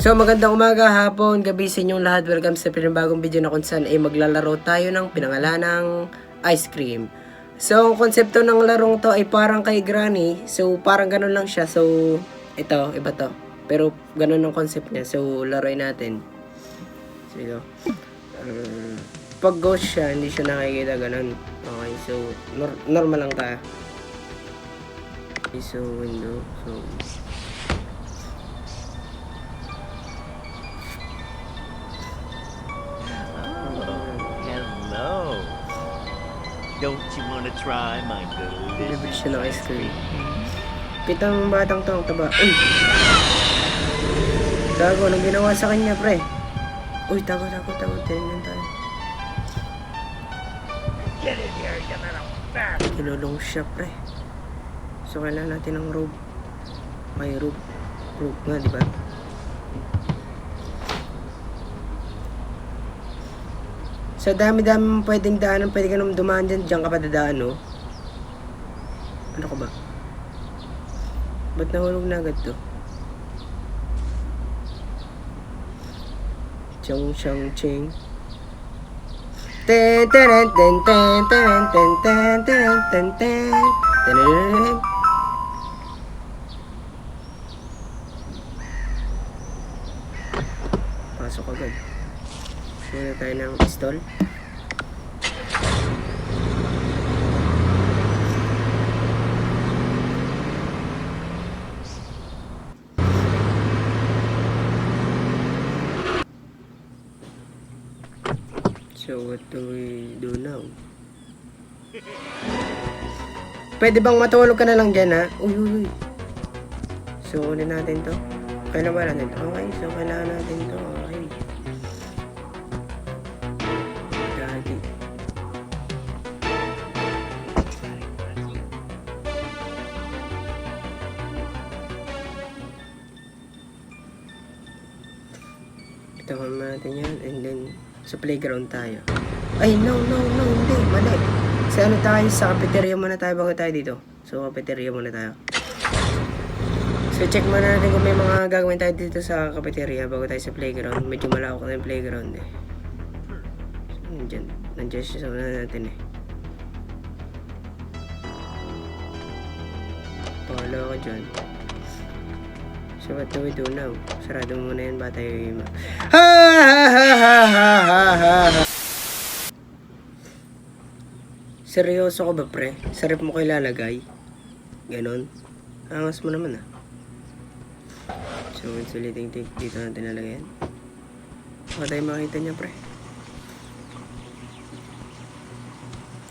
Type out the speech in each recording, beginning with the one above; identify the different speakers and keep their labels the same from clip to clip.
Speaker 1: So magandang umaga, hapon, gabi sa inyong lahat. Welcome sa pinabagong video na kung saan ay maglalaro tayo ng pinangalanang ice cream. So ang konsepto ng larong to ay parang kay Granny. So parang ganun lang siya. So ito, iba to. Pero ganun ang concept niya. So laruin natin. So ito. Pag ghost siya, hindi siya nakikita ganun. Okay, so normal lang tayo. Okay, so window. So
Speaker 2: Hello. Don't you want to try my
Speaker 1: bibili
Speaker 2: delicious
Speaker 1: siya ng ice cream. Pitang batang to, ang taba. Uy! Tago, anong ginawa sa kanya, pre? Uy, tago. Tingnan tayo.
Speaker 2: Get in here, you little bastard.
Speaker 1: Kinulong siya, pre. So, kailangan natin ng rope. May rope. Rope nga, di ba? Sa dami-dami mong pwedeng daanan, pwede ka naman dumaan dyan. Diyan ka pa dadaan, no? Ano ka ba? Ba't nahulog na agad to? Chong chong ching. Ten ten ten ten ten ten ten ten ten ten ten. Pasok agad. Muna tayo ng pistol. So what do we do now? Pwede bang matulog ka na lang dyan, ha? Uy. So ulit natin to. Kailan ba natin to? Okay, so kailangan natin to. Okay. Gagi. Itawan natin yan and then sa playground tayo. Ay, no, hindi, mali. Sa ano tayo, sa cafeteria muna tayo bago tayo dito. So, cafeteria muna tayo. So, check muna natin kung may mga gagawin tayo dito sa cafeteria bago tayo sa playground. Medyo malawak na yung playground eh. So, nandiyan siya sa una natin eh. Pahalo ako dyan. So, what do we do now? Sarado muna yan ba tayo yung... Seryoso ka ba, pre? Sa rep mo ko ilalagay? Ganon? Angas mo naman, ah. So, insulating tape dito natin nalagyan. Baka tayo makita niya, pre.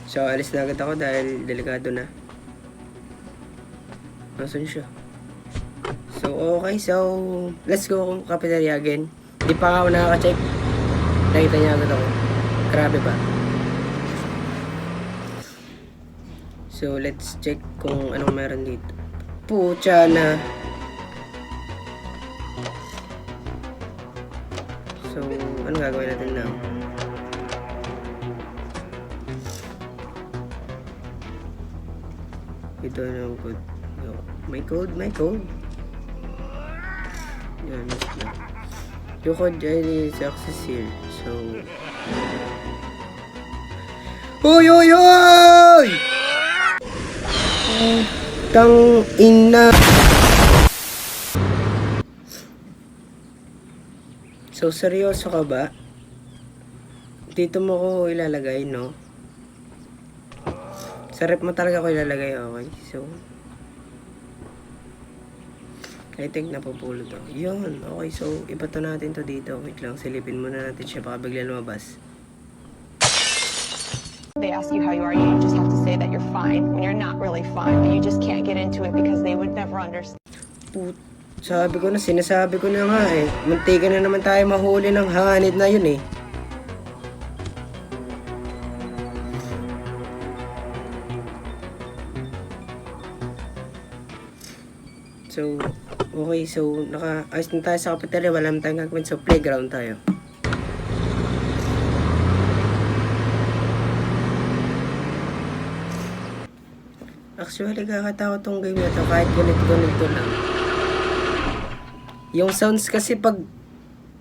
Speaker 1: So, alis na agad ako dahil delikado na. Nasaan siya? So, okay. So, let's go cafeteria again. Di pa ako nakaka-check. Nakita niya agad ako. Grabe ba? So, let's check kung anong meron dito. Pucha na. So, anong gagawin natin now? Ito na ang code. My code. Yan, yung code ay access here. So, Uy! Tang ina. So, seryoso ka ba? Dito mo ko ilalagay, no? Sa rep mo talaga ko ilalagay, okay? So, I think napupulot to. Yun, okay. So, ibato natin to dito. Wait lang, silipin muna natin siya. Baka bigla lumabas.
Speaker 3: They ask you how you are, you just have to say that you're fine when you're not really fine, but you just can't get into it because they would never understand.
Speaker 1: Sinasabi ko na nga eh. Muntikan na naman tayo mahuli ng hanid na yun eh. So, okay. So, naka-ayos na tayo sa cafeteria. Wala naman tayong gagawin. So, playground tayo. Actually, kakatawa tong game na to kahit ganito lang. Yung sounds kasi pag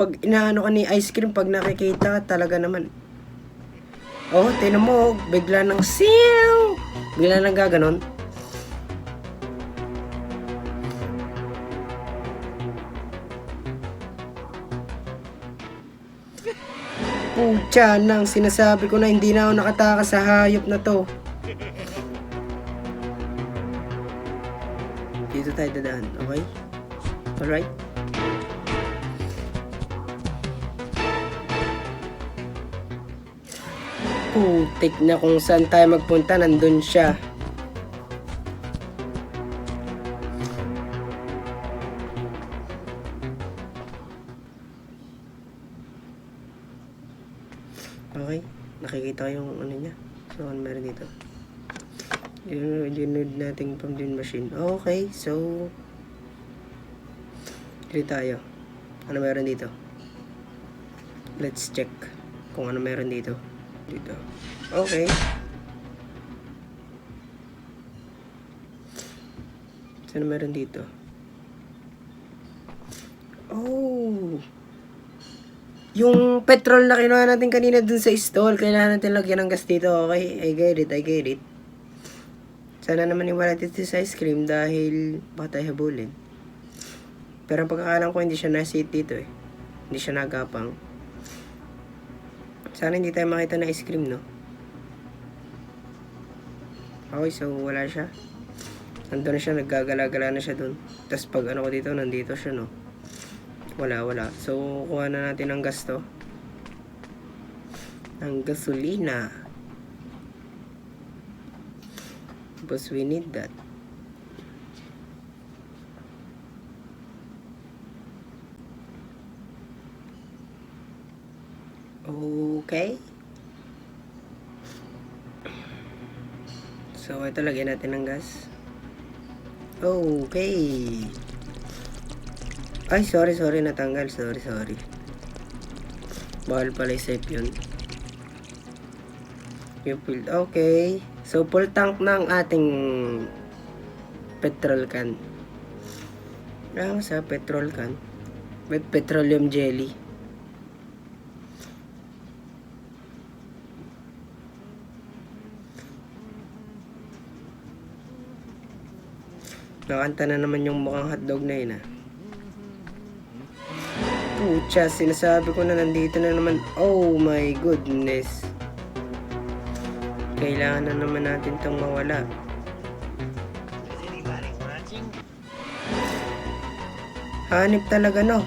Speaker 1: pag inaano ka ni ice cream, pag nakikita ka talaga naman. Oh, tinan mo, bigla ng siyaw. Bigla nang gaganon. Pucha nang sinasabi ko na hindi na ako nakatakas sa hayop na to. Dito tayo dadaan, okay? Alright? Putik na kung saan tayo magpunta, nandun siya. Okay, nakikita ko yung ano niya. So, ano meron dito? Dinod nating pump-din machine. Okay, so dito tayo. Ano meron dito? Let's check kung ano meron dito. Dito. Okay. So, ano meron dito? Oh! Yung petrol na kinuha natin kanina dun sa stall, kailangan natin lagyan ng gas dito. Okay, I get it. Sana naman iwala dito sa ice cream dahil baka tayo habulin. Pero ang pagkakalam ko hindi siya na-seat dito eh. Hindi siya nagapang. Sana hindi tayo makita na ice cream, no? Okay, so wala siya. Nandun na siya, naggagala-gala na siya dun. Tapos pag ano ko dito, nandito siya, no? Wala. So, kuha na natin ang gas to. Ang gasolina. Because we need that. Okay. So, ito lagyan natin ng gas. Okay. Ay, sorry, natanggal. Sorry. Bawal pala i-save yun. Yung field. Okay. So, full tank ng ating petrol can. Lang sa petrol can. With petroleum jelly. Nakanta na naman yung mukhang hotdog na yun, ah. Pucha, sinasabi ko na nandito na naman. Oh my goodness. Kailangan na naman natin itong mawala.
Speaker 2: Is anybody watching?
Speaker 1: Hanip talaga, no?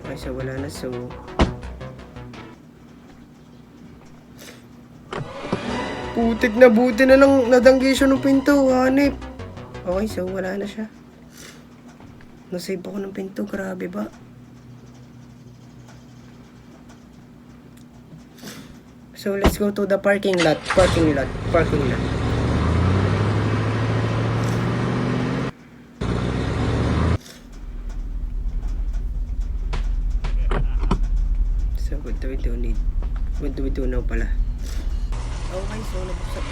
Speaker 1: Okay, so wala na. So, putik na, buti na lang nadanggi siya ng pinto. Hanip. Okay, so wala na siya. Nasave ako ng pinto. Grabe ba? So, let's go to the parking lot. So, what do we do now pala? Okay, so nabuksan.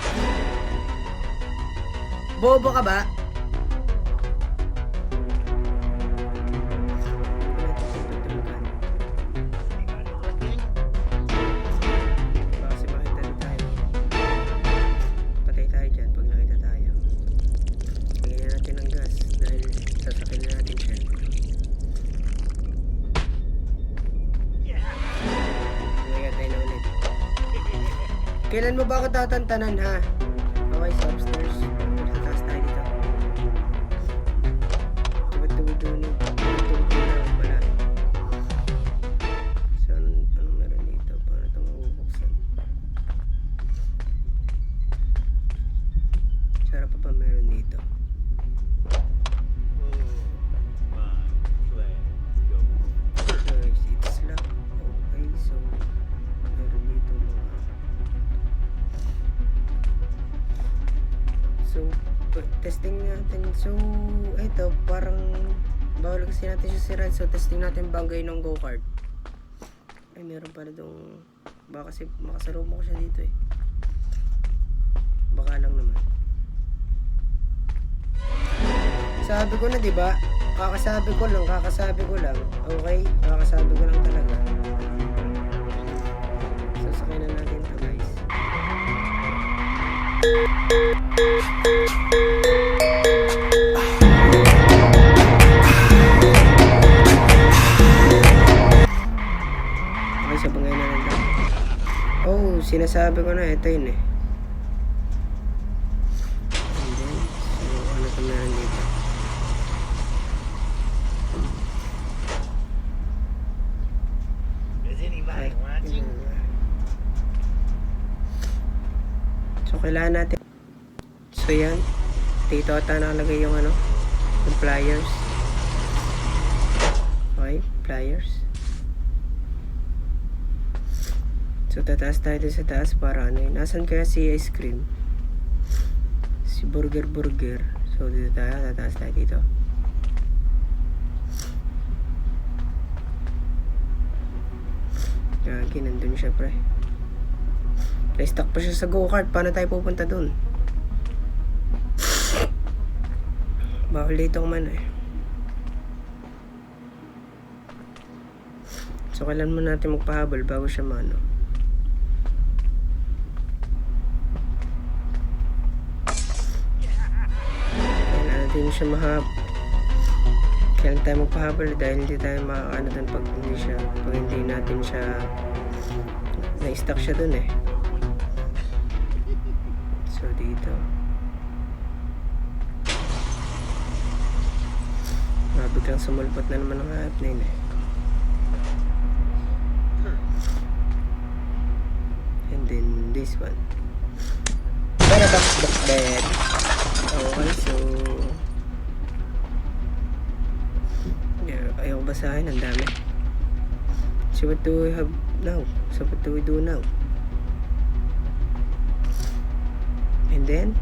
Speaker 1: Bobo ka ba? Kasi makita na tayo. Patay tayo dyan pag nakita tayo. Lagyan natin ng gas dahil sasakyan na natin siya. Lagyan tayo na ulit. Kailan mo ba ako tatantanan, ha? Okay, so upstairs. Tataas tayo dito. What do we do now pala? So, anong meron dito? Paano ito mabubuksan? Sarap pa meron dito. Nice, it's locked. Okay, so meron dito mga... So, testing natin. So, ito, parang bawal kasi natin siya sira. So, testing natin banggay ng go-kart. Ay, meron pala itong... Baka kasi makasalubong ko siya dito eh. Baka lang naman. Sabi ko na, di ba? Kakasabi ko lang. Okay? Kakasabi ko lang talaga. Sasakyan na natin to, guys. Okay, sa bangay na lang tayo. Oh, sinasabi ko na, ito yun eh. And then, so, ano pa meron dito?
Speaker 2: Does anybody watching?
Speaker 1: So, kailangan natin. So, yan. Dito ata nakalagay yung ano, yung pliers. Okay, pliers. So, tataas tayo dun sa taas para ano yun. Nasaan kaya si ice cream? Si burger. So, dito tayo. Tataas tayo dito. Gagi, nandun siya, pre. Na-stuck pa siya sa go-kart. Paano tayo pupunta dun? Bawal dito man eh. So, kailan mo natin magpahabol bago siya maano? Kailan natin siya kailan tayo magpahabol dahil hindi tayo makakano dun pag hindi natin siya na-stuck siya dun eh. So, dito. Biglang sumulpot na naman ang hayop na yun eh. And then this one. Bed. Okay, so yeah, ayaw basahin, ang dami. So what do we have now? So what do we do now? And then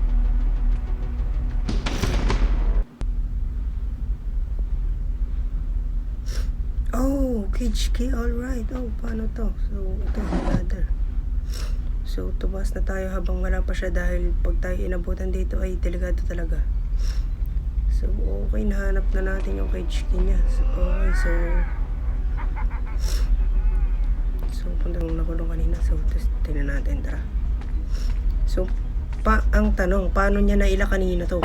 Speaker 1: cage key, alright. Oh, paano to? So, ito, ladder. So, tumas na tayo habang wala pa siya dahil pag tayo inabutan dito ay delikado talaga. So, okay, nahanap na natin yung cage key niya. So, okay, so puntang nakulong kanina. So, tingnan natin, tara. So, ang tanong, paano niya naila kanina to?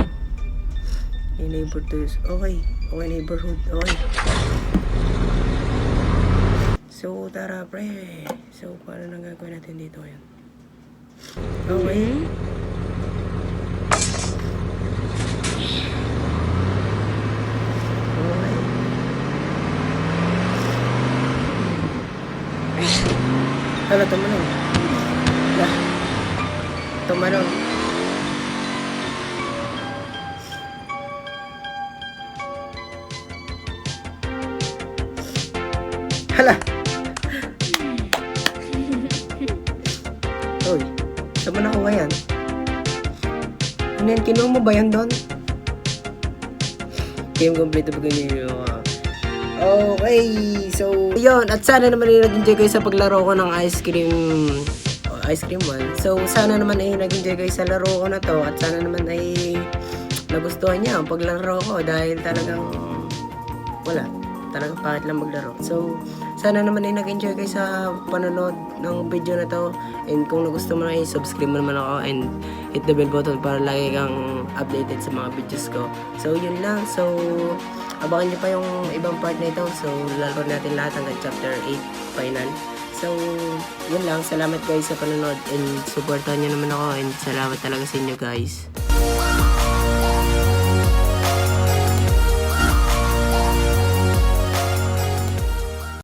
Speaker 1: Neighbor to use. Okay, neighborhood. Okay. So, tara, pre. So, paano nang gagawin natin dito ngayon? Okay. Okay. Hala, tumalong. Tumalong. Hala! Uy, saan mo nakuha yan? Ano yan? Kinuha mo ba yan doon? Game complete pag ganyan yung okay, so yun, at sana naman ay nag-enjoy kayo sa paglaro ko ng ice cream 1. So sana naman ay nag-enjoy kayo sa laro ko na to, at sana naman ay nagustuhan niya ang paglaro ko dahil talagang talagang pangit lang maglaro. So sana naman ay nag-enjoy kayo sa panonood ng video na to, and kung nagustuhan mo na ay subscribe mo naman ako and hit the bell button para lagi kang updated sa mga videos ko. So yun lang, so abangan nyo pa yung ibang part na ito. So lalo natin lahat hanggang chapter 8 final. So yun lang, salamat guys sa panonood and supportahan nyo naman ako, and salamat talaga sa inyo guys.